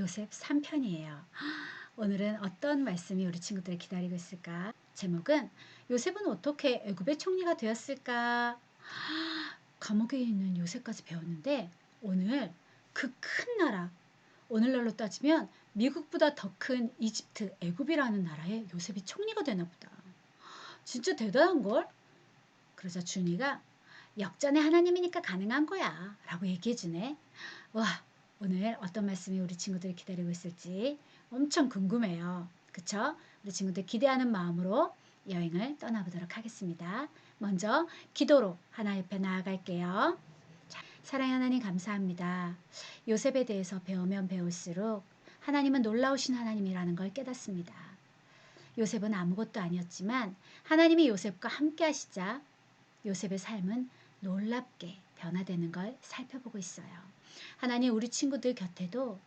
요셉 3편이에요. 오늘은 어떤 말씀이 우리 친구들을 기다리고 있을까? 제목은 요셉은 어떻게 애굽의 총리가 되었을까? 감옥에 있는 요셉까지 배웠는데 오늘 그 큰 나라, 오늘날로 따지면 미국보다 더 큰 이집트, 애굽이라는 나라에 요셉이 총리가 되나 보다. 진짜 대단한걸? 그러자 준이가 역전의 하나님이니까 가능한 거야 라고 얘기해주네. 와, 오늘 어떤 말씀이 우리 친구들이 기다리고 있을지 엄청 궁금해요. 그쵸? 우리 친구들 기대하는 마음으로 여행을 떠나보도록 하겠습니다. 먼저 기도로 하나님 옆에 나아갈게요. 자, 사랑의 하나님 감사합니다. 요셉에 대해서 배우면 배울수록 하나님은 놀라우신 하나님이라는 걸 깨닫습니다. 요셉은 아무것도 아니었지만 하나님이 요셉과 함께 하시자 요셉의 삶은 놀랍게 변화되는 걸 살펴보고 있어요. 하나님, 우리 친구들 곁에도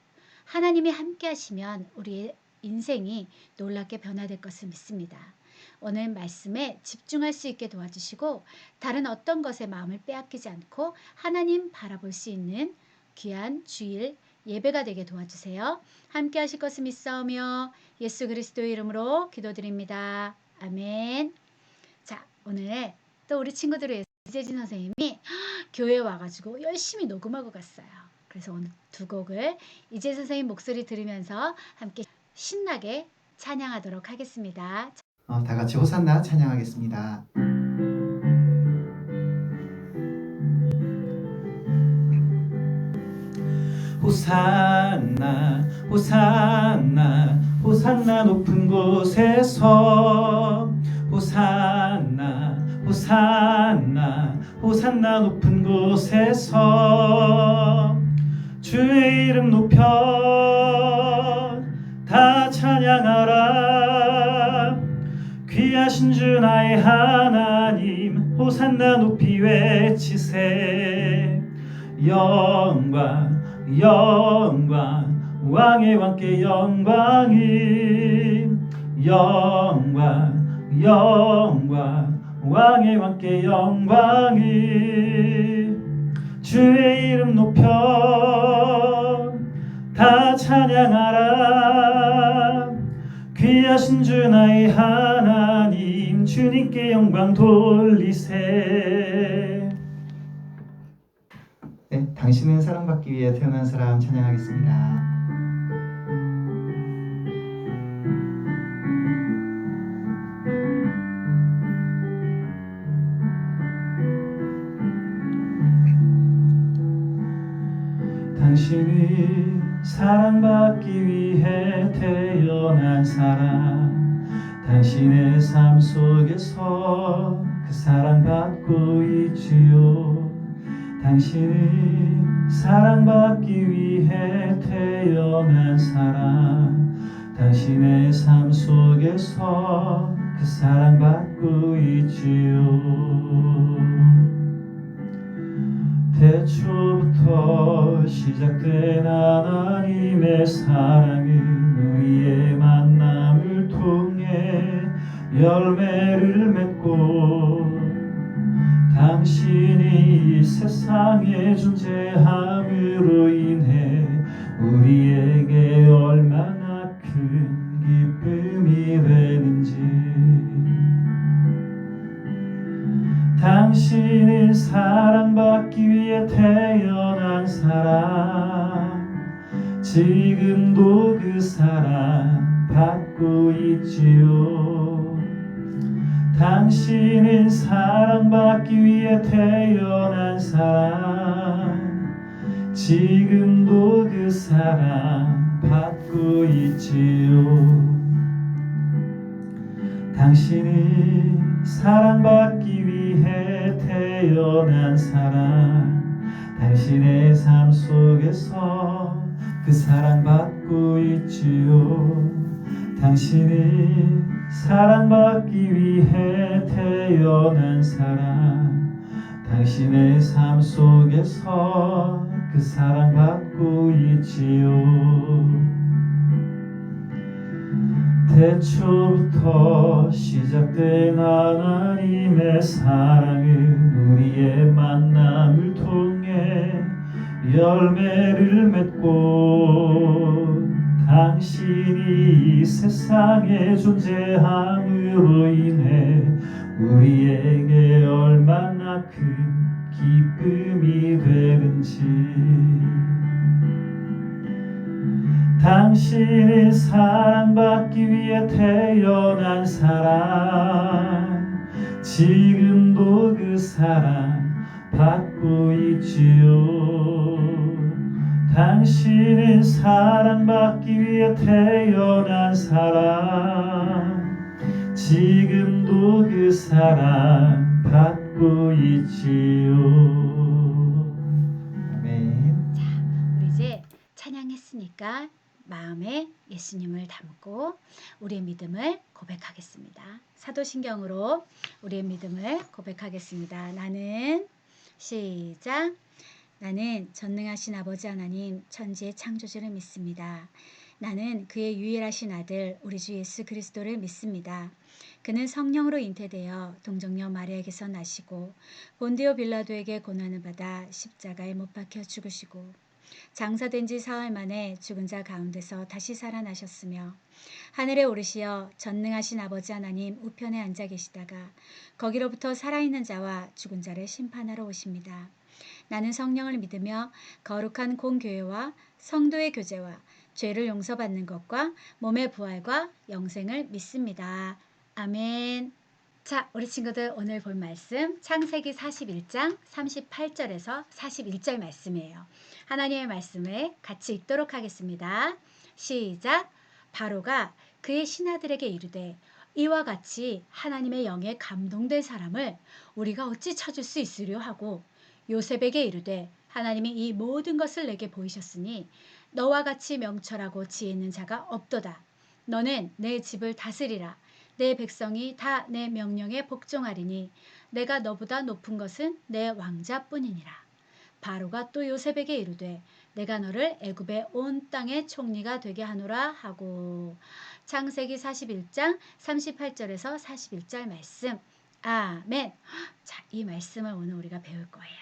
하나님이 함께 하시면 우리의 인생이 놀랍게 변화될 것을 믿습니다. 오늘 말씀에 집중할 수 있게 도와주시고 다른 어떤 것에 마음을 빼앗기지 않고 하나님 바라볼 수 있는 귀한 주일 예배가 되게 도와주세요. 함께 하실 것을 믿사오며 예수 그리스도의 이름으로 기도드립니다. 아멘. 자, 오늘 또 우리 친구들을 위해서 이재진 선생님이 교회에 와가지고 열심히 녹음하고 갔어요. 그래서 오늘 두 곡을 이재 선생님 목소리 들으면서 함께 신나게 찬양하도록 하겠습니다. 다 같이 호산나 찬양하겠습니다. 호산나 호산나 호산나 높은 곳에서 호산나 호산나 호산나 높은 곳에서 주의 이름 높여 다 찬양하라. 귀하신 주 나의 하나님 호산나 높이 외치세. 영광 영광 왕의 왕께 영광이 영광 영광 왕의 왕께 영광이 주의 이름 높여 다 찬양하라. 귀하신 주 나의 하나님 주님께 영광 돌리세. 네, 당신은 사랑받기 위해 태어난 사람 찬양하겠습니다. 당신이 사랑받기 위해 태어난 사람, 당신의 삶 속에서 그 사랑받고 있지요. 당신이 사랑받기 위해 태어난 사람, 당신의 삶 속에서 그 사랑받고 있지요. 태초부터 시작된 하나님의 사랑은 우리의 만남을 통해 열매를 맺고 당신이 이 세상에 존재함으로 인해 우리에게 얼마나 큰 기쁨이 되는지. 당신은 사랑받기 위해 태어난 사람, 지금도 그 사랑 받고 있지요. 당신은 사랑받기 위해 태어난 사람, 지금도 그 사랑 받고 있지요. 당신이 사랑받기 위해 태어난 사람, 당신의 삶 속에서 그 사랑받고 있지요. 당신이 사랑받기 위해 태어난 사람, 당신의 삶 속에서 그 사랑받고 있지요. 태초부터 시작된 하나님의 사랑은 우리의 만남을 통해 열매를 맺고 당신이 이 세상에 존재함으로 인해 우리에게 얼마나 큰 기쁨이 되는지. 당신이 사랑받기 위해 태어난 사람, 지금도 그 사랑 받고 있지요. 당신은 사랑받기 위해 태어난 사람, 지금도 그 사랑 받고 있지요. 아멘. 우리 이제 찬양했으니까 마음에 예수님을 담고 우리의 믿음을 고백하겠습니다. 사도신경으로 우리의 믿음을 고백하겠습니다. 나는 시작. 나는 전능하신 아버지 하나님 천지의 창조주를 믿습니다. 나는 그의 유일하신 아들 우리 주 예수 그리스도를 믿습니다. 그는 성령으로 잉태되어 동정녀 마리아에게서 나시고 본디오 빌라도에게 고난을 받아 십자가에 못 박혀 죽으시고 장사된 지 사흘 만에 죽은 자 가운데서 다시 살아나셨으며 하늘에 오르시어 전능하신 아버지 하나님 우편에 앉아 계시다가 거기로부터 살아있는 자와 죽은 자를 심판하러 오십니다. 나는 성령을 믿으며 거룩한 공교회와 성도의 교제와 죄를 용서받는 것과 몸의 부활과 영생을 믿습니다. 아멘. 자, 우리 친구들 오늘 볼 말씀 창세기 41장 38절에서 41절 말씀이에요. 하나님의 말씀을 같이 읽도록 하겠습니다. 시작. 바로가 그의 신하들에게 이르되 이와 같이 하나님의 영에 감동된 사람을 우리가 어찌 찾을 수 있으려 하고 요셉에게 이르되 하나님이 이 모든 것을 내게 보이셨으니 너와 같이 명철하고 지혜 있는 자가 없도다. 너는 내 집을 다스리라. 내 백성이 다 내 명령에 복종하리니 내가 너보다 높은 것은 내 왕자뿐이니라. 바로가 또 요셉에게 이르되 내가 너를 애굽의 온 땅의 총리가 되게 하노라 하고. 창세기 41장 38절에서 41절 말씀. 아멘. 자, 이 말씀을 오늘 우리가 배울 거예요.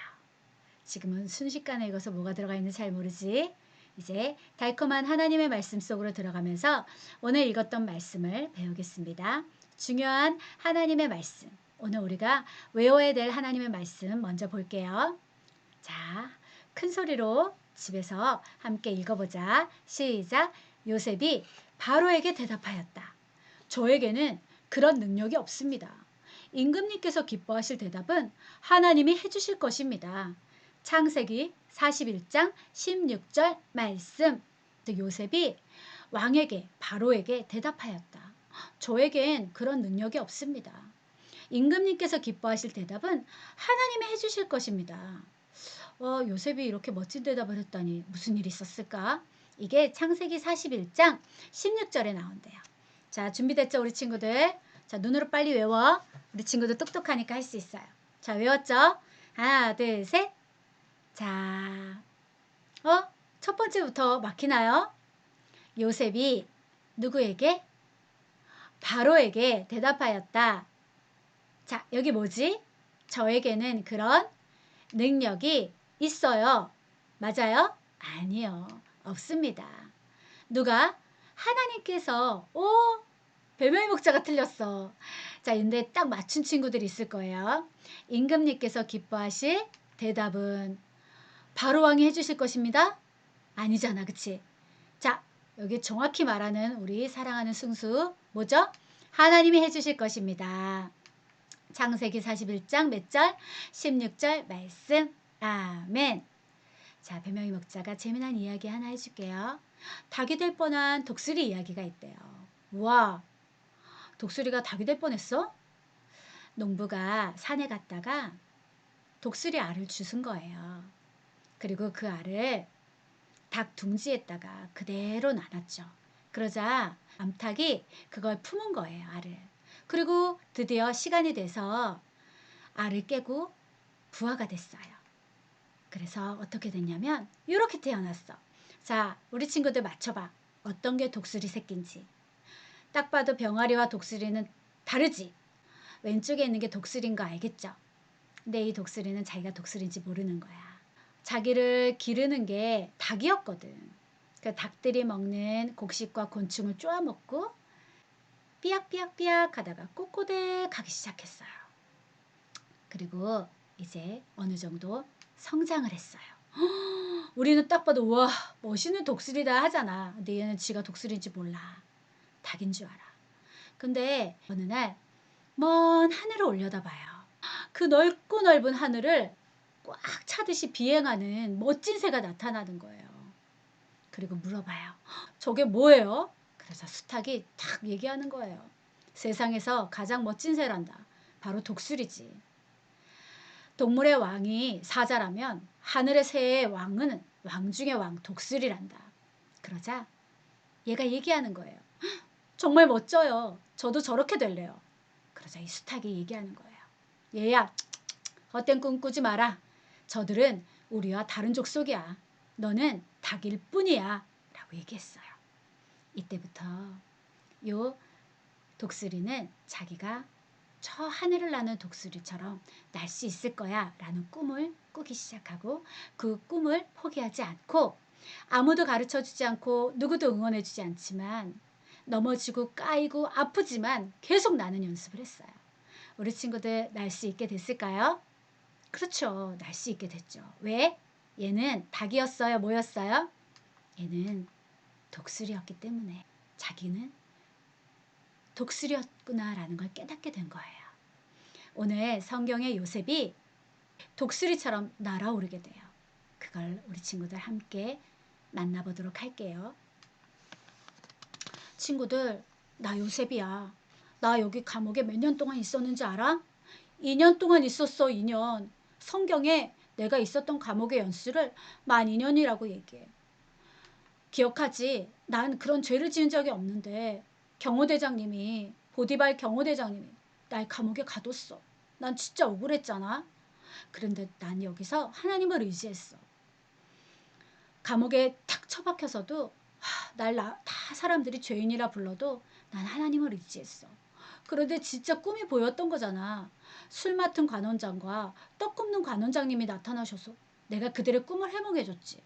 지금은 순식간에 읽어서 뭐가 들어가 있는지 잘 모르지? 이제 달콤한 하나님의 말씀 속으로 들어가면서 오늘 읽었던 말씀을 배우겠습니다. 중요한 하나님의 말씀. 오늘 우리가 외워야 될 하나님의 말씀 먼저 볼게요. 자, 큰 소리로 집에서 함께 읽어보자. 시작. 요셉이 바로에게 대답하였다. 저에게는 그런 능력이 없습니다. 임금님께서 기뻐하실 대답은 하나님이 해주실 것입니다. 창세기 41장 16절 말씀. 요셉이 왕에게 바로에게 대답하였다. 저에겐 그런 능력이 없습니다. 임금님께서 기뻐하실 대답은 하나님이 해주실 것입니다. 요셉이 이렇게 멋진 대답을 했다니 무슨 일이 있었을까? 이게 창세기 41장 16절에 나온대요. 자, 준비됐죠 우리 친구들? 자, 눈으로 빨리 외워. 우리 친구들 똑똑하니까 할 수 있어요. 자, 외웠죠? 하나, 둘, 셋. 자, 첫 번째부터 막히나요? 요셉이 누구에게? 바로에게 대답하였다. 자, 여기 뭐지? 저에게는 그런 능력이 있어요. 맞아요? 아니요. 없습니다. 누가? 하나님께서. 별명의 목자가 틀렸어. 자, 근데 딱 맞춘 친구들이 있을 거예요. 임금님께서 기뻐하실 대답은 바로 왕이 해주실 것입니다. 아니잖아, 그치? 자, 여기 정확히 말하는 우리 사랑하는 승수 뭐죠? 하나님이 해주실 것입니다. 창세기 41장 몇 절? 16절 말씀. 아멘. 자, 별명의 목자가 재미난 이야기 하나 해줄게요. 닭이 될 뻔한 독수리 이야기가 있대요. 우와, 독수리가 닭이 될 뻔했어? 농부가 산에 갔다가 독수리 알을 주운 거예요. 그리고 그 알을 닭 둥지에다가 그대로 놔놨죠. 그러자 암탉이 그걸 품은 거예요, 알을. 그리고 드디어 시간이 돼서 알을 깨고 부화가 됐어요. 그래서 어떻게 됐냐면 이렇게 태어났어. 자, 우리 친구들 맞춰봐. 어떤 게 독수리 새끼인지. 딱 봐도 병아리와 독수리는 다르지. 왼쪽에 있는 게 독수리인 거 알겠죠? 근데 이 독수리는 자기가 독수리인지 모르는 거야. 자기를 기르는 게 닭이었거든. 그 닭들이 먹는 곡식과 곤충을 쪼아 먹고 삐약삐약삐약 하다가 꼬꼬대 가기 시작했어요. 그리고 이제 어느 정도 성장을 했어요. 우리는 딱 봐도 우와 멋있는 독수리다 하잖아. 근데 얘는 지가 독수리인지 몰라. 닭인 줄 알아. 근데 어느 날 먼 하늘을 올려다봐요. 그 넓고 넓은 하늘을 꽉 차듯이 비행하는 멋진 새가 나타나는 거예요. 그리고 물어봐요. 저게 뭐예요? 그래서 수탉이 탁 얘기하는 거예요. 세상에서 가장 멋진 새란다. 바로 독수리지. 동물의 왕이 사자라면 하늘의 새의 왕은 왕 중의 왕 독수리란다. 그러자 얘가 얘기하는 거예요. 정말 멋져요. 저도 저렇게 될래요. 그러자 이 수탉이 얘기하는 거예요. 얘야 헛된 꿈 꾸지 마라. 저들은 우리와 다른 족속이야. 너는 닭일 뿐이야. 라고 얘기했어요. 이때부터 요 독수리는 자기가 저 하늘을 나는 독수리처럼 날 수 있을 거야 라는 꿈을 꾸기 시작하고 그 꿈을 포기하지 않고 아무도 가르쳐주지 않고 누구도 응원해주지 않지만 넘어지고 까이고 아프지만 계속 나는 연습을 했어요. 우리 친구들 날 수 있게 됐을까요? 그렇죠. 날 수 있게 됐죠. 왜? 얘는 닭이었어요? 뭐였어요? 얘는 독수리였기 때문에 자기는 독수리였구나라는 걸 깨닫게 된 거예요. 오늘 성경의 요셉이 독수리처럼 날아오르게 돼요. 그걸 우리 친구들 함께 만나보도록 할게요. 친구들, 나 요셉이야. 나 여기 감옥에 몇 년 동안 있었는지 알아? 2년 동안 있었어. 2년. 성경에 내가 있었던 감옥의 연수를 만 2년이라고 얘기해. 기억하지? 난 그런 죄를 지은 적이 없는데 경호대장님이 보디발 경호대장님이 날 감옥에 가뒀어. 난 진짜 억울했잖아. 그런데 난 여기서 하나님을 의지했어. 감옥에 탁 처박혀서도 다 사람들이 죄인이라 불러도 난 하나님을 의지했어. 그런데 진짜 꿈이 보였던 거잖아. 술 맡은 관원장과 떡 굽는 관원장님이 나타나셔서 내가 그들의 꿈을 해몽해줬지.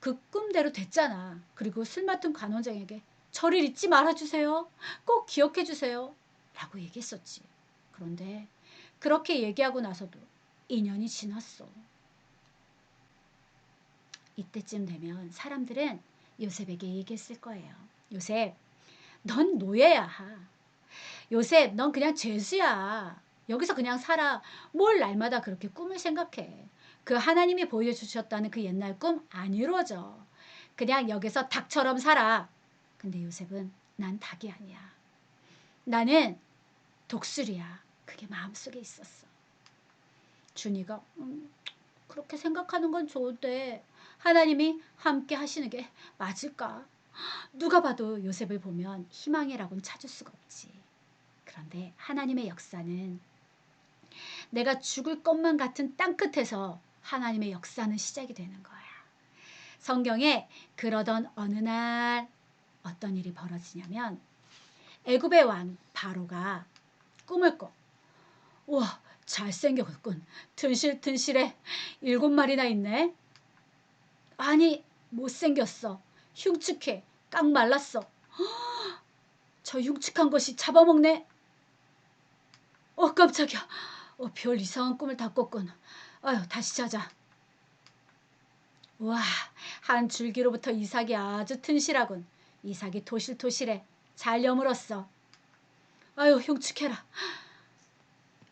그 꿈대로 됐잖아. 그리고 술 맡은 관원장에게 저를 잊지 말아주세요. 꼭 기억해주세요. 라고 얘기했었지. 그런데 그렇게 얘기하고 나서도 2년이 지났어. 이때쯤 되면 사람들은 요셉에게 얘기했을 거예요. 요셉, 넌 노예야. 요셉, 넌 그냥 죄수야. 여기서 그냥 살아. 뭘 날마다 그렇게 꿈을 생각해. 그 하나님이 보여주셨다는 그 옛날 꿈 안 이루어져. 그냥 여기서 닭처럼 살아. 근데 요셉은 난 닭이 아니야. 나는 독수리야. 그게 마음속에 있었어. 준이가 그렇게 생각하는 건 좋은데 하나님이 함께 하시는 게 맞을까? 누가 봐도 요셉을 보면 희망이라고는 찾을 수가 없지. 그런데 하나님의 역사는 내가 죽을 것만 같은 땅끝에서 하나님의 역사는 시작이 되는 거야. 성경에 그러던 어느 날 어떤 일이 벌어지냐면 애굽의 왕 바로가 꿈을 꿔. 우와 잘생겼군. 튼실튼실해. 7마리나 있네. 아니 못생겼어. 흉측해. 깡 말랐어. 저 흉측한 것이 잡아먹네. 깜짝이야. 별 이상한 꿈을 다 꿨군. 아유 다시 자자. 와, 한 줄기로부터 이삭이 아주 튼실하군. 이삭이 토실토실해. 잘 여물었어. 아유 흉측해라.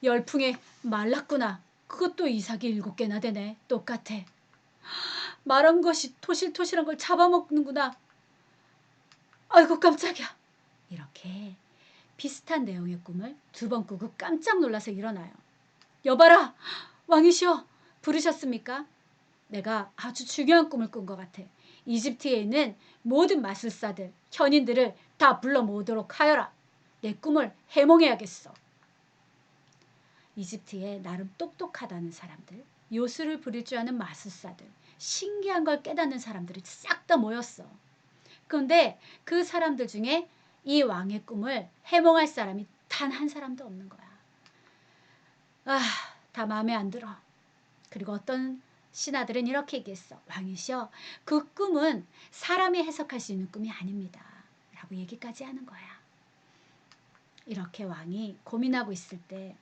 열풍에 말랐구나. 그것도 이삭이 7개나 되네. 똑같아. 마른 것이 토실토실한 걸 잡아먹는구나. 아이고 깜짝이야. 이렇게 비슷한 내용의 꿈을 2번 꾸고 깜짝 놀라서 일어나요. 여봐라. 왕이시여. 부르셨습니까? 내가 아주 중요한 꿈을 꾼 것 같아. 이집트에 있는 모든 마술사들, 현인들을 다 불러 모으도록 하여라. 내 꿈을 해몽해야겠어. 이집트에 나름 똑똑하다는 사람들, 요술을 부릴 줄 아는 마술사들, 신기한 걸 깨닫는 사람들이 싹 다 모였어. 그런데 그 사람들 중에 이 왕의 꿈을 해몽할 사람이 단 한 사람도 없는 거야. 다 마음에 안 들어. 그리고 어떤 신하들은 이렇게 얘기했어. 왕이시여, 그 꿈은 사람이 해석할 수 있는 꿈이 아닙니다. 라고 얘기까지 하는 거야. 이렇게 왕이 고민하고 있을 때,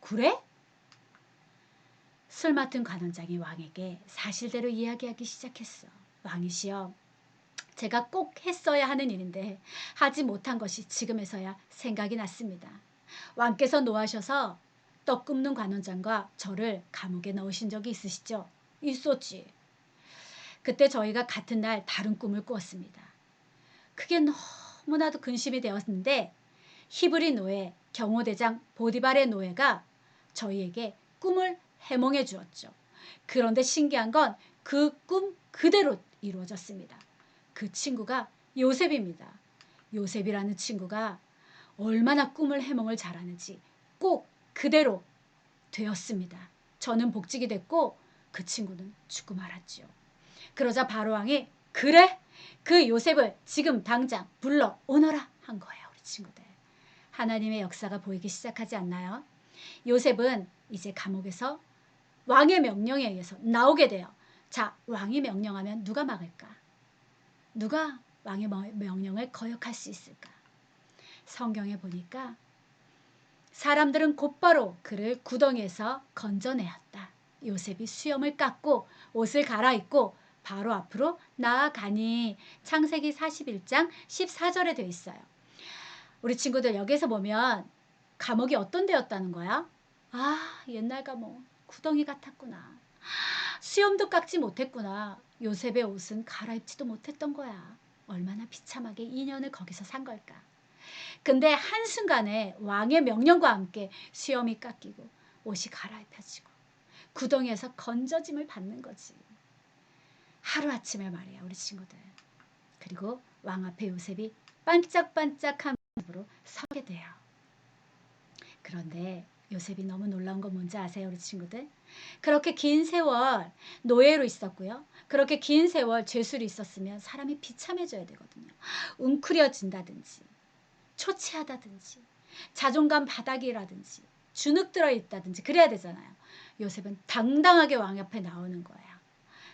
그래? 술 맡은 관원장이 왕에게 사실대로 이야기하기 시작했어. 왕이시여, 제가 꼭 했어야 하는 일인데 하지 못한 것이 지금에서야 생각이 났습니다. 왕께서 노하셔서 떡 굽는 관원장과 저를 감옥에 넣으신 적이 있으시죠? 있었지. 그때 저희가 같은 날 다른 꿈을 꾸었습니다. 그게 너무나도 근심이 되었는데 히브리 노예, 경호대장 보디발의 노예가 저희에게 꿈을 해몽해 주었죠. 그런데 신기한 건 그 꿈 그대로 이루어졌습니다. 그 친구가 요셉입니다. 요셉이라는 친구가 얼마나 꿈을 해몽을 잘하는지 꼭 그대로 되었습니다. 저는 복직이 됐고 그 친구는 죽고 말았죠. 그러자 바로왕이 그래? 그 요셉을 지금 당장 불러오너라 한 거예요. 우리 친구들. 하나님의 역사가 보이기 시작하지 않나요? 요셉은 이제 감옥에서 왕의 명령에 의해서 나오게 돼요. 자, 왕이 명령하면 누가 막을까? 누가 왕의 명령을 거역할 수 있을까? 성경에 보니까 사람들은 곧바로 그를 구덩이에서 건져내었다. 요셉이 수염을 깎고 옷을 갈아입고 바로 앞으로 나아가니 창세기 41장 14절에 되어 있어요. 우리 친구들 여기서 보면 감옥이 어떤 데였다는 거야? 옛날 감옥 구덩이 같았구나. 수염도 깎지 못했구나. 요셉의 옷은 갈아입지도 못했던 거야. 얼마나 비참하게 2년을 거기서 산 걸까. 근데 한순간에 왕의 명령과 함께 수염이 깎이고 옷이 갈아입혀지고 구덩이에서 건져짐을 받는 거지. 하루아침에 말이야 우리 친구들. 그리고 왕 앞에 요셉이 반짝반짝한 모습으로 서게 돼요. 그런데 요셉이 너무 놀라운 건 뭔지 아세요 우리 친구들? 그렇게 긴 세월 노예로 있었고요. 그렇게 긴 세월 죄수로 있었으면 사람이 비참해져야 되거든요. 웅크려진다든지 초췌하다든지 자존감 바닥이라든지 주눅 들어있다든지 그래야 되잖아요. 요셉은 당당하게 왕 앞에 나오는 거예요.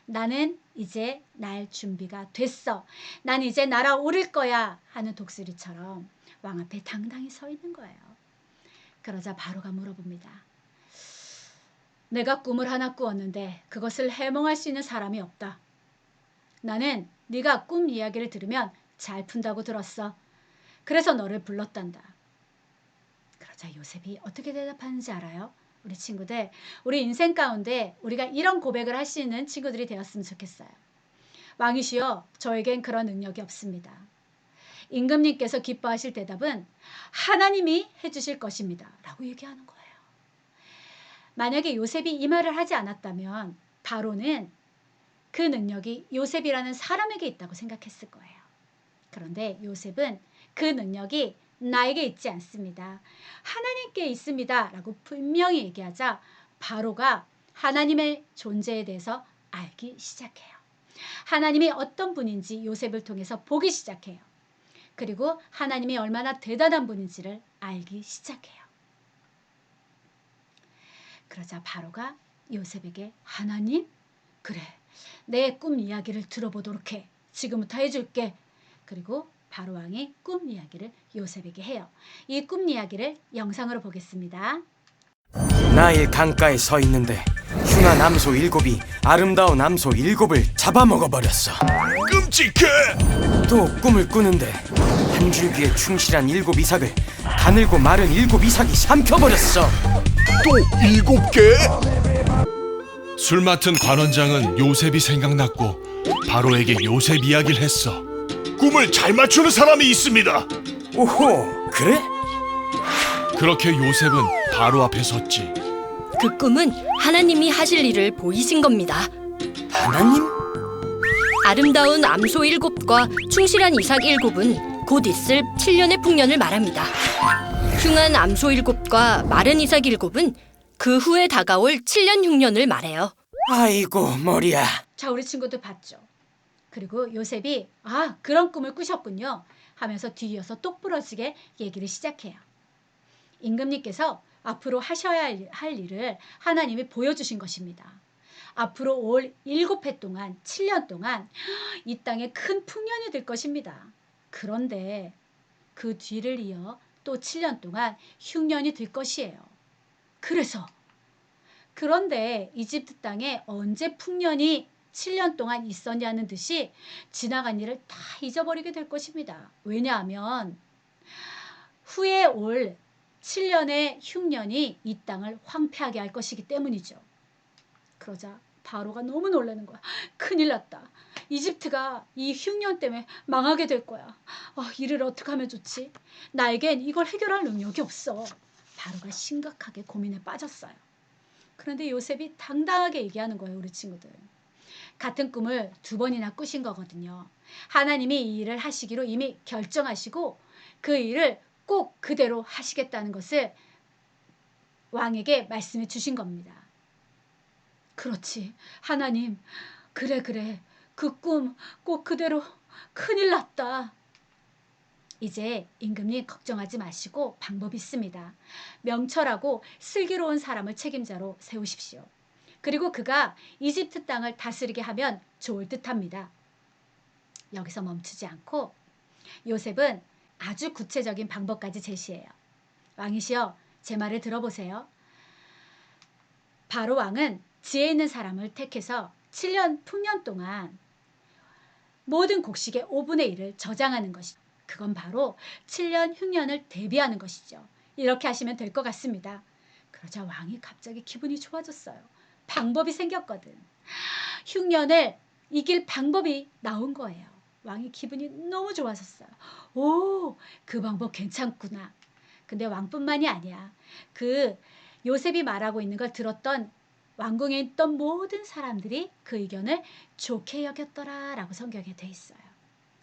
나는 이제 날 준비가 됐어. 난 이제 날아오를 거야 하는 독수리처럼 왕 앞에 당당히 서 있는 거예요. 그러자 바로가 물어봅니다. 내가 꿈을 하나 꾸었는데 그것을 해몽할 수 있는 사람이 없다. 나는 네가 꿈 이야기를 들으면 잘 푼다고 들었어. 그래서 너를 불렀단다. 그러자 요셉이 어떻게 대답하는지 알아요? 우리 친구들, 우리 인생 가운데 우리가 이런 고백을 할 수 있는 친구들이 되었으면 좋겠어요. 왕이시여, 저에겐 그런 능력이 없습니다. 임금님께서 기뻐하실 대답은 하나님이 해주실 것입니다. 라고 얘기하는 거예요. 만약에 요셉이 이 말을 하지 않았다면 바로는 그 능력이 요셉이라는 사람에게 있다고 생각했을 거예요. 그런데 요셉은 그 능력이 나에게 있지 않습니다. 하나님께 있습니다. 라고 분명히 얘기하자 바로가 하나님의 존재에 대해서 알기 시작해요. 하나님이 어떤 분인지 요셉을 통해서 보기 시작해요. 그리고 하나님이 얼마나 대단한 분인지를 알기 시작해요. 그러자 바로가 요셉에게 하나님? 그래, 내 꿈 이야기를 들어보도록 해. 지금부터 해줄게. 그리고 바로 왕이 꿈 이야기를 요셉에게 해요. 이 꿈 이야기를 영상으로 보겠습니다. 나일 강가에 서 있는데 흉한 암소 7이 아름다운 암소 7을 잡아먹어버렸어. 끔찍해! 또 꿈을 꾸는데 한 줄기에 충실한 7 이삭을 가늘고 마른 7 이삭이 삼켜버렸어. 또 7개? 술 맡은 관원장은 요셉이 생각났고 바로에게 요셉 이야기를 했어. 꿈을 잘 맞추는 사람이 있습니다. 오호, 그래? 그렇게 요셉은 바로 앞에 섰지. 그 꿈은 하나님이 하실 일을 보이신 겁니다. 하나님? 아름다운 암소 7과 충실한 이삭 7은 곧 있을 7년의 풍년을 말합니다. 흉한 암소 7과 마른 이삭 7은 그 후에 다가올 7년 흉년을 말해요. 아이고 머리야. 자, 우리 친구들 봤죠? 그리고 요셉이 그런 꿈을 꾸셨군요 하면서 뒤이어서 똑부러지게 얘기를 시작해요. 임금님께서 앞으로 하셔야 할 일을 하나님이 보여주신 것입니다. 앞으로 올 7해 동안 7년 동안 이 땅에 큰 풍년이 될 것입니다. 그런데 그 뒤를 이어 또 7년 동안 흉년이 될 것이에요. 그런데 이집트 땅에 언제 풍년이 7년 동안 있었냐는 듯이 지나간 일을 다 잊어버리게 될 것입니다. 왜냐하면 후에 올 7년의 흉년이 이 땅을 황폐하게 할 것이기 때문이죠. 그러자 바로가 너무 놀라는 거야. 큰일 났다. 이집트가 이 흉년 때문에 망하게 될 거야. 이를 어떻게 하면 좋지? 나에겐 이걸 해결할 능력이 없어. 바로가 심각하게 고민에 빠졌어요. 그런데 요셉이 당당하게 얘기하는 거예요. 우리 친구들. 같은 꿈을 2번이나 꾸신 거거든요. 하나님이 이 일을 하시기로 이미 결정하시고 그 일을 꼭 그대로 하시겠다는 것을 왕에게 말씀해 주신 겁니다. 그렇지. 하나님, 그래. 그 꿈 꼭 그대로. 큰일 났다. 이제 임금님 걱정하지 마시고 방법이 있습니다. 명철하고 슬기로운 사람을 책임자로 세우십시오. 그리고 그가 이집트 땅을 다스리게 하면 좋을 듯합니다. 여기서 멈추지 않고 요셉은 아주 구체적인 방법까지 제시해요. 왕이시여, 제 말을 들어보세요. 바로 왕은 지혜 있는 사람을 택해서 7년 풍년 동안 모든 곡식의 5분의 1을 저장하는 것이죠. 그건 바로 7년 흉년을 대비하는 것이죠. 이렇게 하시면 될 것 같습니다. 그러자 왕이 갑자기 기분이 좋아졌어요. 방법이 생겼거든. 흉년을 이길 방법이 나온 거예요. 왕이 기분이 너무 좋아졌어요. 오, 그 방법 괜찮구나. 근데 왕뿐만이 아니야. 그 요셉이 말하고 있는 걸 들었던 왕궁에 있던 모든 사람들이 그 의견을 좋게 여겼더라라고 성경에 돼 있어요.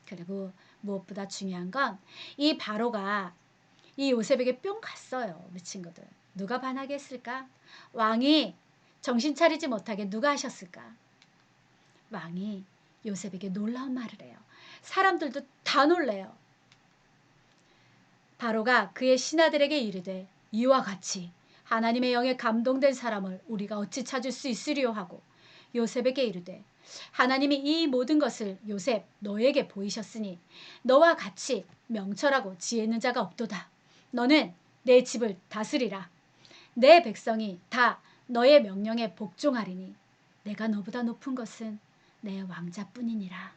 그리고 무엇보다 중요한 건 이 바로가 이 요셉에게 뿅 갔어요. 우리 친구들. 누가 반하게 했을까? 왕이 정신 차리지 못하게 누가 하셨을까? 왕이 요셉에게 놀라운 말을 해요. 사람들도 다 놀래요. 바로가 그의 신하들에게 이르되 이와 같이 하나님의 영에 감동된 사람을 우리가 어찌 찾을 수 있으리요 하고 요셉에게 이르되 하나님이 이 모든 것을 요셉 너에게 보이셨으니 너와 같이 명철하고 지혜 있는 자가 없도다. 너는 내 집을 다스리라. 내 백성이 다 너의 명령에 복종하리니 내가 너보다 높은 것은 내 왕자뿐이니라.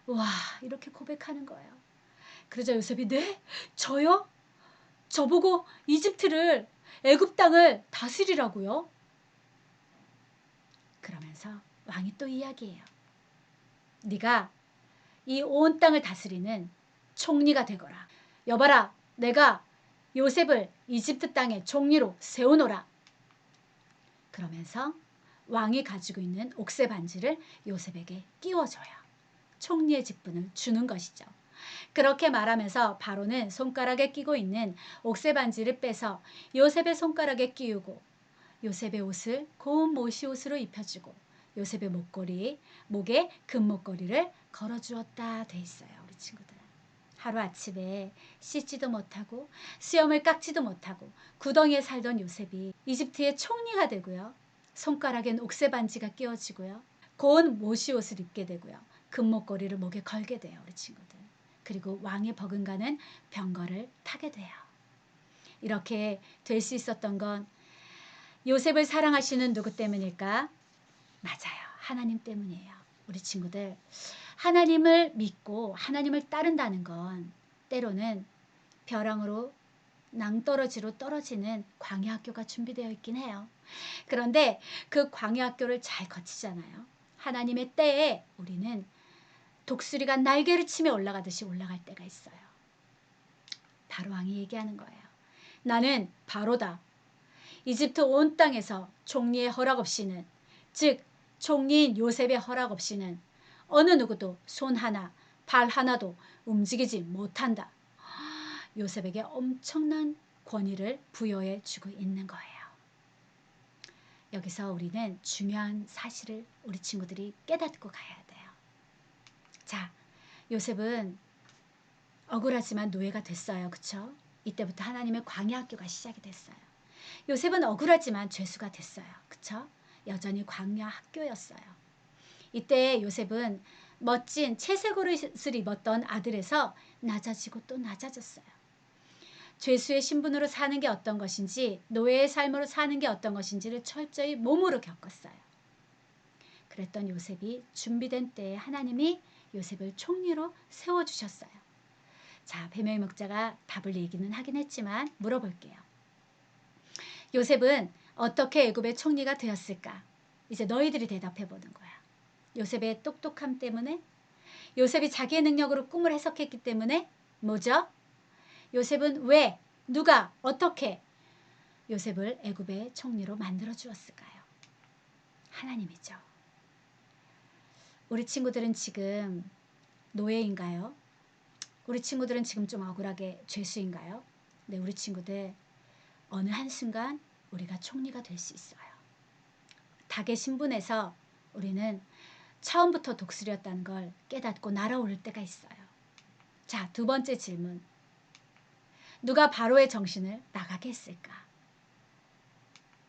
와, 이렇게 고백하는 거예요. 그러자 요셉이 네? 저요? 저보고 이집트를 애굽 땅을 다스리라고요? 그러면서 왕이 또 이야기해요. 네가 이 온 땅을 다스리는 총리가 되거라. 여봐라, 내가 요셉을 이집트 땅의 총리로 세우노라. 그러면서 왕이 가지고 있는 옥새 반지를 요셉에게 끼워줘요. 총리의 직분을 주는 것이죠. 그렇게 말하면서 바로는 손가락에 끼고 있는 옥새 반지를 빼서 요셉의 손가락에 끼우고 요셉의 옷을 고운 모시 옷으로 입혀주고 요셉의 목에 금목걸이를 걸어주었다 돼 있어요. 우리 친구들. 하루아침에 씻지도 못하고 수염을 깎지도 못하고 구덩이에 살던 요셉이 이집트의 총리가 되고요. 손가락엔 옥새 반지가 끼워지고요. 고운 모시 옷을 입게 되고요. 금목걸이를 목에 걸게 돼요. 우리 친구들. 그리고 왕의 버금가는 병거를 타게 돼요. 이렇게 될 수 있었던 건 요셉을 사랑하시는 누구 때문일까? 맞아요. 하나님 때문이에요. 우리 친구들, 하나님을 믿고 하나님을 따른다는 건 때로는 벼랑으로 낭떠러지로 떨어지는 광야학교가 준비되어 있긴 해요. 그런데 그 광야학교를 잘 거치잖아요. 하나님의 때에 우리는 독수리가 날개를 치며 올라가듯이 올라갈 때가 있어요. 바로 왕이 얘기하는 거예요. 나는 바로다. 이집트 온 땅에서 총리의 허락 없이는, 즉 총리인 요셉의 허락 없이는 어느 누구도 손 하나, 발 하나도 움직이지 못한다. 요셉에게 엄청난 권위를 부여해 주고 있는 거예요. 여기서 우리는 중요한 사실을 우리 친구들이 깨닫고 가야 돼요. 자, 요셉은 억울하지만 노예가 됐어요. 그쵸? 이때부터 하나님의 광야학교가 시작이 됐어요. 요셉은 억울하지만 죄수가 됐어요. 그쵸? 여전히 광야 학교였어요. 이때 요셉은 멋진 채색 옷을 입었던 아들에서 낮아지고 또 낮아졌어요. 죄수의 신분으로 사는 게 어떤 것인지, 노예의 삶으로 사는 게 어떤 것인지를 철저히 몸으로 겪었어요. 그랬던 요셉이 준비된 때에 하나님이 요셉을 총리로 세워주셨어요. 자, 배명희 목자가 답을 얘기는 하긴 했지만 물어볼게요. 요셉은 어떻게 애굽의 총리가 되었을까? 이제 너희들이 대답해 보는 거야. 요셉의 똑똑함 때문에? 요셉이 자기의 능력으로 꿈을 해석했기 때문에? 뭐죠? 요셉은 왜, 누가, 어떻게 요셉을 애굽의 총리로 만들어 주었을까요? 하나님이죠. 우리 친구들은 지금 노예인가요? 우리 친구들은 지금 좀 억울하게 죄수인가요? 네, 우리 친구들 어느 한순간 우리가 총리가 될 수 있어요. 닭의 신분에서 우리는 처음부터 독수리였다는 걸 깨닫고 날아오를 때가 있어요. 자, 두 번째 질문. 누가 바로의 정신을 나가게 했을까?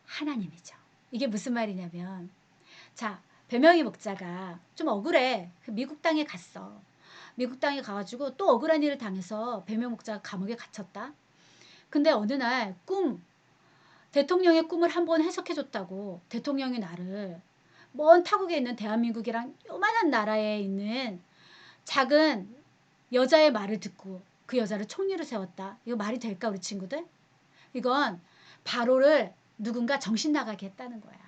하나님이죠. 이게 무슨 말이냐면, 자, 배명희 목자가 좀 억울해. 미국 땅에 갔어. 미국 땅에 가가지고 또 억울한 일을 당해서 배명희 목자가 감옥에 갇혔다. 근데 어느 날 대통령의 꿈을 한번 해석해줬다고 대통령이 나를 먼 타국에 있는 대한민국이랑 요만한 나라에 있는 작은 여자의 말을 듣고 그 여자를 총리로 세웠다. 이거 말이 될까, 우리 친구들? 이건 바로를 누군가 정신 나가게 했다는 거야.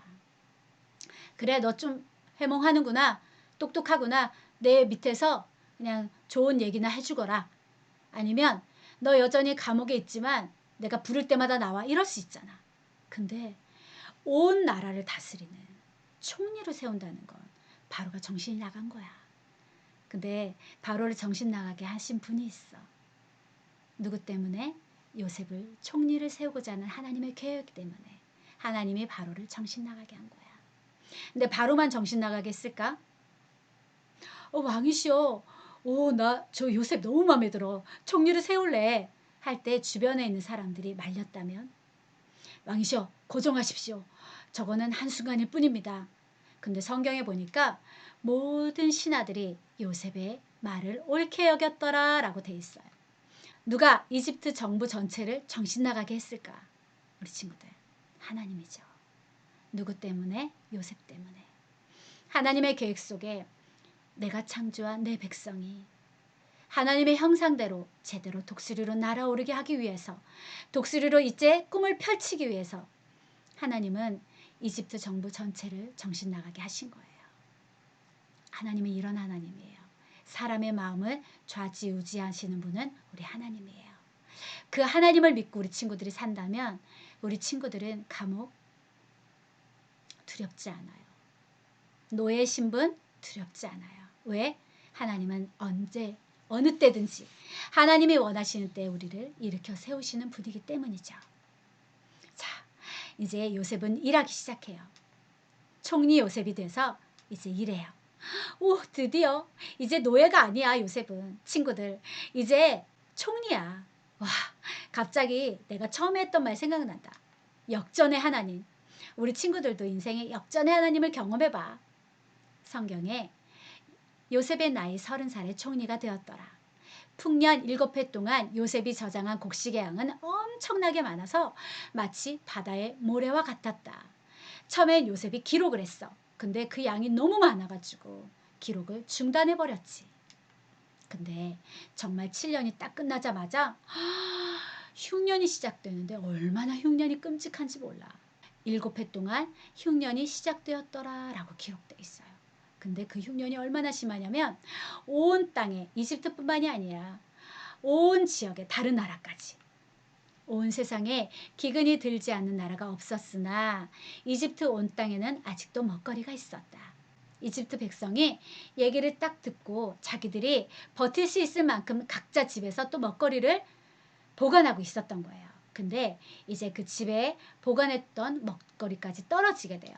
그래, 너 좀 해몽하는구나, 똑똑하구나, 내 밑에서 그냥 좋은 얘기나 해주거라. 아니면 너 여전히 감옥에 있지만 내가 부를 때마다 나와, 이럴 수 있잖아. 근데 온 나라를 다스리는 총리로 세운다는 건 바로가 정신이 나간 거야. 근데 바로를 정신 나가게 하신 분이 있어. 누구 때문에? 요셉을 총리를 세우고자 하는 하나님의 계획 때문에 하나님이 바로를 정신 나가게 한 거야. 근데 바로만 정신 나가게 했을까? 왕이시여, 나 저 요셉 너무 마음에 들어, 총리를 세울래 할 때 주변에 있는 사람들이 말렸다면? 왕이시여, 고정하십시오. 저거는 한순간일 뿐입니다. 근데 성경에 보니까 모든 신하들이 요셉의 말을 옳게 여겼더라 라고 돼 있어요. 누가 이집트 정부 전체를 정신 나가게 했을까? 우리 친구들, 하나님이죠. 누구 때문에? 요셉 때문에. 하나님의 계획 속에 내가 창조한 내 백성이 하나님의 형상대로 제대로 독수리로 날아오르게 하기 위해서, 독수리로 이제 꿈을 펼치기 위해서 하나님은 이집트 정부 전체를 정신 나가게 하신 거예요. 하나님은 이런 하나님이에요. 사람의 마음을 좌지우지하시는 분은 우리 하나님이에요. 그 하나님을 믿고 우리 친구들이 산다면 우리 친구들은 감옥 두렵지 않아요. 노예 신분 두렵지 않아요. 왜? 하나님은 언제, 어느 때든지 하나님이 원하시는 때에 우리를 일으켜 세우시는 분이기 때문이죠. 자, 이제 요셉은 일하기 시작해요. 총리 요셉이 돼서 이제 일해요. 오, 드디어 이제 노예가 아니야. 요셉은, 친구들, 이제 총리야. 와, 갑자기 내가 처음에 했던 말 생각난다. 역전의 하나님. 우리 친구들도 인생에 역전의 하나님을 경험해봐. 성경에 요셉의 나이 30살에 총리가 되었더라. 풍년 7해 동안 요셉이 저장한 곡식의 양은 엄청나게 많아서 마치 바다의 모래와 같았다. 처음엔 요셉이 기록을 했어. 근데 그 양이 너무 많아가지고 기록을 중단해버렸지. 근데 정말 7년이 딱 끝나자마자 흉년이 시작되는데 얼마나 흉년이 끔찍한지 몰라. 7해 동안 흉년이 시작되었더라 라고 기록되어 있어요. 근데 그 흉년이 얼마나 심하냐면 온 땅에, 이집트뿐만이 아니라 온 지역에, 다른 나라까지, 온 세상에 기근이 들지 않는 나라가 없었으나 이집트 온 땅에는 아직도 먹거리가 있었다. 이집트 백성이 얘기를 딱 듣고 자기들이 버틸 수 있을 만큼 각자 집에서 또 먹거리를 보관하고 있었던 거예요. 근데 이제 그 집에 보관했던 먹거리까지 떨어지게 돼요.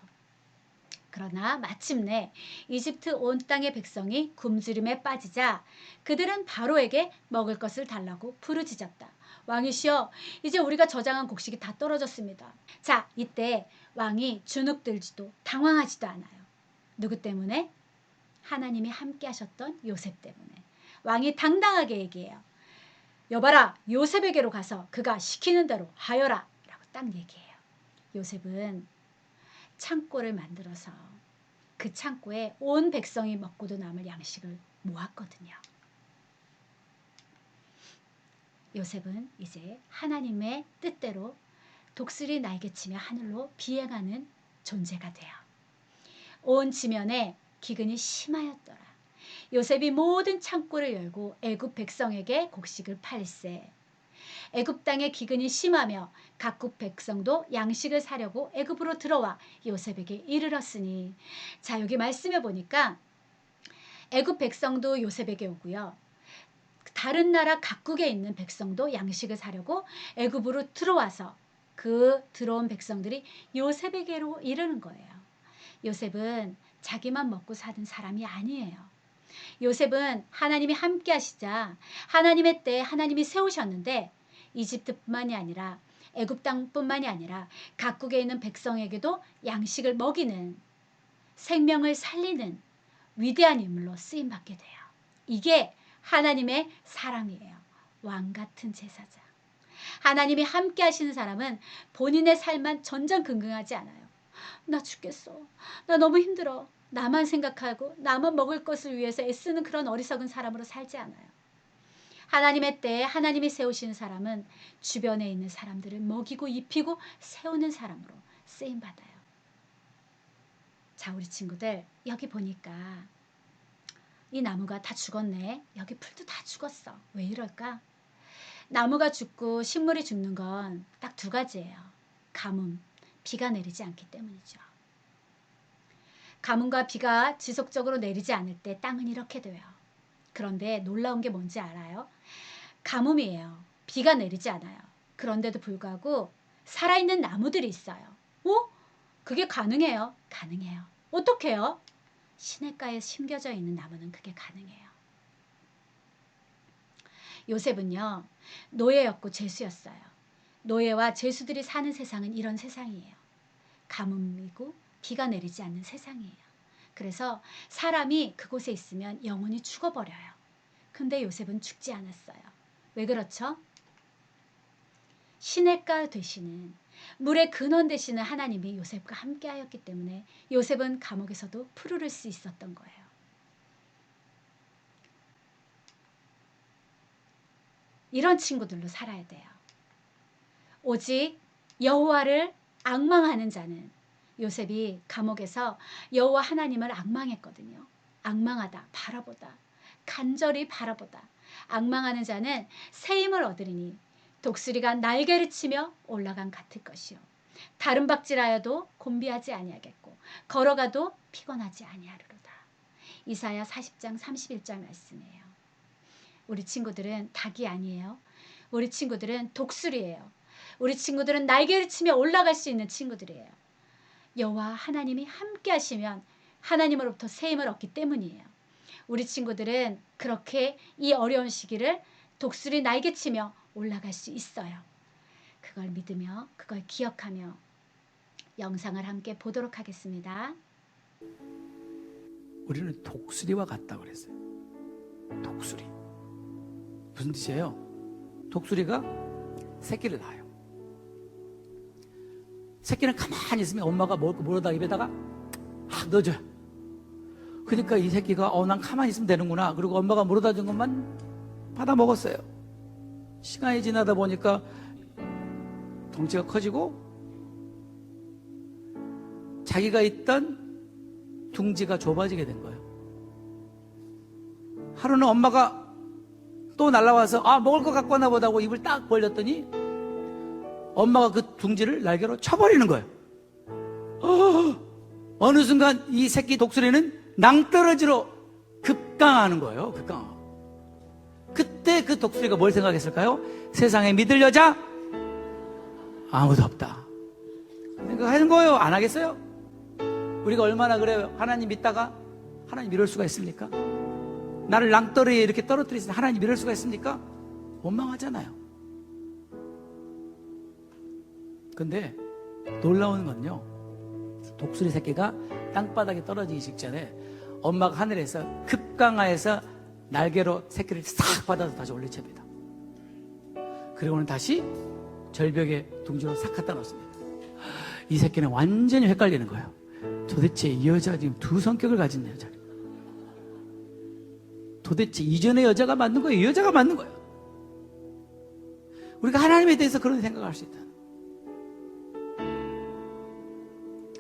그러나 마침내 이집트 온 땅의 백성이 굶주림에 빠지자 그들은 바로에게 먹을 것을 달라고 부르짖었다. 왕이시여, 이제 우리가 저장한 곡식이 다 떨어졌습니다. 자, 이때 왕이 주눅들지도 당황하지도 않아요. 누구 때문에? 하나님이 함께 하셨던 요셉 때문에. 왕이 당당하게 얘기해요. 여봐라, 요셉에게로 가서 그가 시키는 대로 하여라 라고 딱 얘기해요. 요셉은 창고를 만들어서 그 창고에 온 백성이 먹고도 남을 양식을 모았거든요. 요셉은 이제 하나님의 뜻대로 독수리 날개치며 하늘로 비행하는 존재가 돼요. 온 지면에 기근이 심하였더라. 요셉이 모든 창고를 열고 애굽 백성에게 곡식을 팔세. 애굽 땅에 기근이 심하며 각국 백성도 양식을 사려고 애굽으로 들어와 요셉에게 이르렀으니. 자, 여기 말씀해 보니까 애굽 백성도 요셉에게 오고요. 다른 나라 각국에 있는 백성도 양식을 사려고 애굽으로 들어와서 그 들어온 백성들이 요셉에게로 이르는 거예요. 요셉은 자기만 먹고 사는 사람이 아니에요. 요셉은 하나님이 함께 하시자 하나님의 때에 하나님이 세우셨는데 이집트뿐만이 아니라 애굽 땅뿐만이 아니라 각국에 있는 백성에게도 양식을 먹이는, 생명을 살리는 위대한 인물로 쓰임받게 돼요. 이게 하나님의 사랑이에요. 왕 같은 제사장. 하나님이 함께 하시는 사람은 본인의 삶만 전전긍긍하지 않아요. 나 죽겠어. 나 너무 힘들어. 나만 생각하고 나만 먹을 것을 위해서 애쓰는 그런 어리석은 사람으로 살지 않아요. 하나님의 때에 하나님이 세우시는 사람은 주변에 있는 사람들을 먹이고 입히고 세우는 사람으로 쓰임받아요. 자, 우리 친구들, 여기 보니까 이 나무가 다 죽었네. 여기 풀도 다 죽었어. 왜 이럴까? 나무가 죽고 식물이 죽는 건 딱 두 가지예요. 가뭄, 비가 내리지 않기 때문이죠. 가뭄과 비가 지속적으로 내리지 않을 때 땅은 이렇게 돼요. 그런데 놀라운 게 뭔지 알아요? 가뭄이에요. 비가 내리지 않아요. 그런데도 불구하고 살아있는 나무들이 있어요. 그게 가능해요? 가능해요. 어떻게요? 시냇가에 심겨져 있는 나무는 그게 가능해요. 요셉은요, 노예였고 죄수였어요. 노예와 죄수들이 사는 세상은 이런 세상이에요. 가뭄이고 비가 내리지 않는 세상이에요. 그래서 사람이 그곳에 있으면 영원히 죽어버려요. 근데 요셉은 죽지 않았어요. 왜 그렇죠? 시냇가 되시는, 물의 근원 되시는 하나님이 요셉과 함께 하였기 때문에 요셉은 감옥에서도 푸르를 수 있었던 거예요. 이런 친구들로 살아야 돼요. 오직 여호와를 앙망하는 자는, 요셉이 감옥에서 여호와 하나님을 앙망했거든요. 앙망하다, 바라보다, 간절히 바라보다. 앙망하는 자는 새 힘을 얻으리니 독수리가 날개를 치며 올라간 같을 것이요. 다른 박질하여도 곤비하지 아니하겠고 걸어가도 피곤하지 아니하리로다. 이사야 40장 31절 말씀이에요. 우리 친구들은 닭이 아니에요. 우리 친구들은 독수리예요. 우리 친구들은 날개를 치며 올라갈 수 있는 친구들이에요. 여호와 하나님이 함께 하시면 하나님으로부터 새 힘을 얻기 때문이에요. 우리 친구들은 그렇게 이 어려운 시기를 독수리 날개치며 올라갈 수 있어요. 그걸 믿으며 그걸 기억하며 영상을 함께 보도록 하겠습니다. 우리는 독수리와 같다고 그랬어요. 독수리. 무슨 뜻이에요? 독수리가 새끼를 낳아요. 새끼는 가만히 있으면 엄마가 먹을 거 물어다 입에다가 넣어줘요. 그러니까 이 새끼가 난 가만히 있으면 되는구나. 그리고 엄마가 물어다 준 것만 받아 먹었어요. 시간이 지나다 보니까 덩치가 커지고 자기가 있던 둥지가 좁아지게 된 거예요. 하루는 엄마가 또 날라와서 먹을 거 갖고 왔나 보다 하고 입을 딱 벌렸더니 엄마가 그 둥지를 날개로 쳐버리는 거예요. 어느 순간 이 새끼 독수리는 낭떠러지로 급강하는 거예요. 급강하고. 그때 그 독수리가 뭘 생각했을까요? 세상에 믿을 여자 아무도 없다. 생각하는 거예요. 안 하겠어요? 우리가 얼마나 그래요. 하나님 믿다가 하나님 이럴 수가 있습니까? 나를 낭떠러지에 이렇게 떨어뜨리신 하나님 이럴 수가 있습니까? 원망하잖아요. 근데 놀라운 건요, 독수리 새끼가 땅바닥에 떨어지기 직전에 엄마가 하늘에서 급강하여서 날개로 새끼를 싹 받아서 다시 올려챕니다. 그리고는 다시 절벽에 둥지로 싹 갖다 놓습니다. 이 새끼는 완전히 헷갈리는 거예요. 도대체 이 여자가 지금 두 성격을 가진 여자, 도대체 이전의 여자가 맞는 거예요, 이 여자가 맞는 거예요? 우리가 하나님에 대해서 그런 생각을 할 수 있다.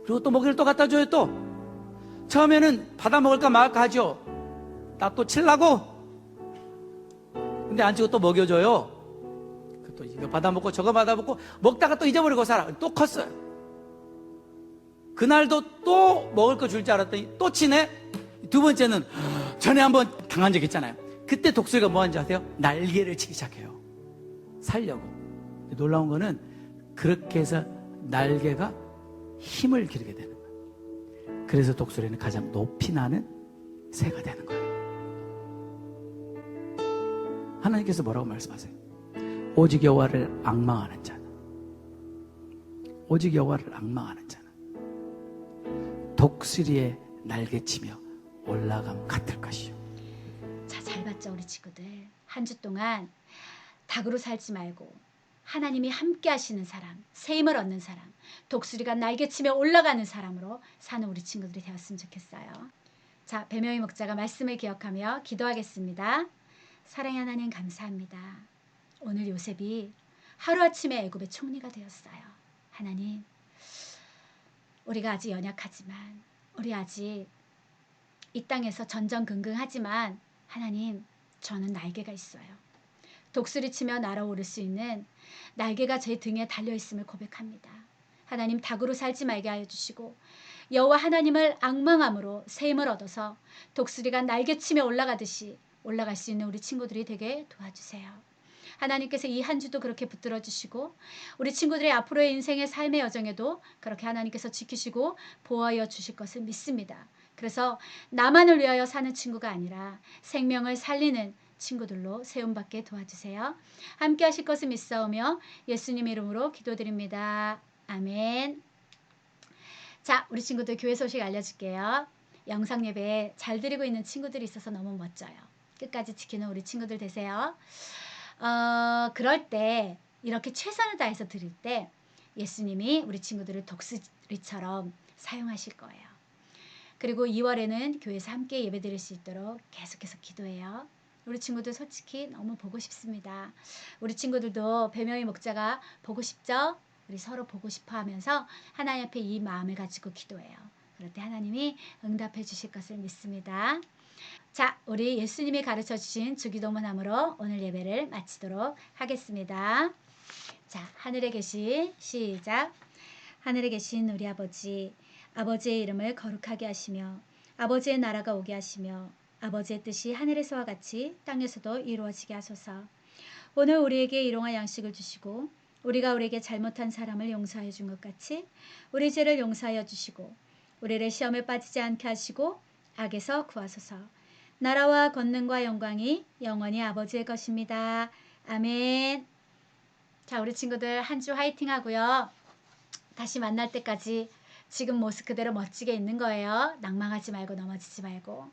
그리고 또 먹이를 또 갖다 줘요. 또 처음에는 받아 먹을까 말까 하죠. 나 또 칠라고. 근데 안 치고 또 먹여줘요. 또 이거 받아 먹고 저거 받아 먹고 먹다가 또 잊어버리고 살아. 또 컸어요. 그날도 또 먹을 거 줄 줄 알았더니 또 치네. 두 번째는 전에 한번 당한 적 있잖아요. 그때 독수리가 뭐 하는지 아세요? 날개를 치기 시작해요. 살려고. 놀라운 거는 그렇게 해서 날개가 힘을 기르게 되는 거예요. 그래서 독수리는 가장 높이 나는 새가 되는 거예요. 하나님께서 뭐라고 말씀하세요? 오직 여호와를 앙망하는 자는, 오직 여호와를 앙망하는 자는 독수리의 날개치며 올라감 같을 것이요. 자, 잘 봤죠, 우리 친구들. 한 주 동안 닭으로 살지 말고 하나님이 함께 하시는 사람, 새 힘을 얻는 사람, 독수리가 날개치며 올라가는 사람으로 사는 우리 친구들이 되었으면 좋겠어요. 자, 배명희 목자가 말씀을 기억하며 기도하겠습니다. 사랑의 하나님, 감사합니다. 오늘 요셉이 하루아침에 애굽의 총리가 되었어요. 하나님, 우리가 아직 연약하지만, 우리 아직 이 땅에서 전전긍긍하지만, 하나님, 저는 날개가 있어요. 독수리치며 날아오를 수 있는 날개가 제 등에 달려있음을 고백합니다. 하나님, 닭으로 살지 말게 하여 주시고 여호와 하나님을 앙망함으로 새 힘을 얻어서 독수리가 날개치며 올라가듯이 올라갈 수 있는 우리 친구들이 되게 도와주세요. 하나님께서 이 한 주도 그렇게 붙들어 주시고 우리 친구들의 앞으로의 인생의 삶의 여정에도 그렇게 하나님께서 지키시고 보호하여 주실 것을 믿습니다. 그래서 나만을 위하여 사는 친구가 아니라 생명을 살리는 친구들로 세움받게 도와주세요. 함께 하실 것을 믿사오며 예수님 이름으로 기도드립니다. 아멘. 자, 우리 친구들 교회 소식 알려줄게요. 영상 예배 잘 드리고 있는 친구들이 있어서 너무 멋져요. 끝까지 지키는 우리 친구들 되세요. 그럴 때 이렇게 최선을 다해서 드릴 때 예수님이 우리 친구들을 독수리처럼 사용하실 거예요. 그리고 2월에는 교회에서 함께 예배 드릴 수 있도록 계속해서 기도해요. 우리 친구들 솔직히 너무 보고 싶습니다. 우리 친구들도 배명희 목자가 보고 싶죠? 우리 서로 보고 싶어 하면서 하나님 앞에 이 마음을 가지고 기도해요. 그럴 때 하나님이 응답해 주실 것을 믿습니다. 자, 우리 예수님이 가르쳐 주신 주기도문함으로 오늘 예배를 마치도록 하겠습니다. 자, 하늘에 계신, 시작. 하늘에 계신 우리 아버지, 아버지의 이름을 거룩하게 하시며 아버지의 나라가 오게 하시며 아버지의 뜻이 하늘에서와 같이 땅에서도 이루어지게 하소서. 오늘 우리에게 일용할 양식을 주시고 우리가 우리에게 잘못한 사람을 용서해 준 것 같이 우리 죄를 용서하여 주시고 우리를 시험에 빠지지 않게 하시고 악에서 구하소서. 나라와 권능과 영광이 영원히 아버지의 것입니다. 아멘. 자, 우리 친구들 한 주 화이팅 하고요. 다시 만날 때까지 지금 모습 그대로 멋지게 있는 거예요. 낭망하지 말고 넘어지지 말고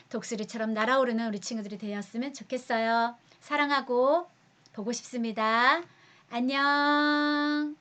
독수리처럼 날아오르는 우리 친구들이 되었으면 좋겠어요. 사랑하고 보고 싶습니다. 안녕.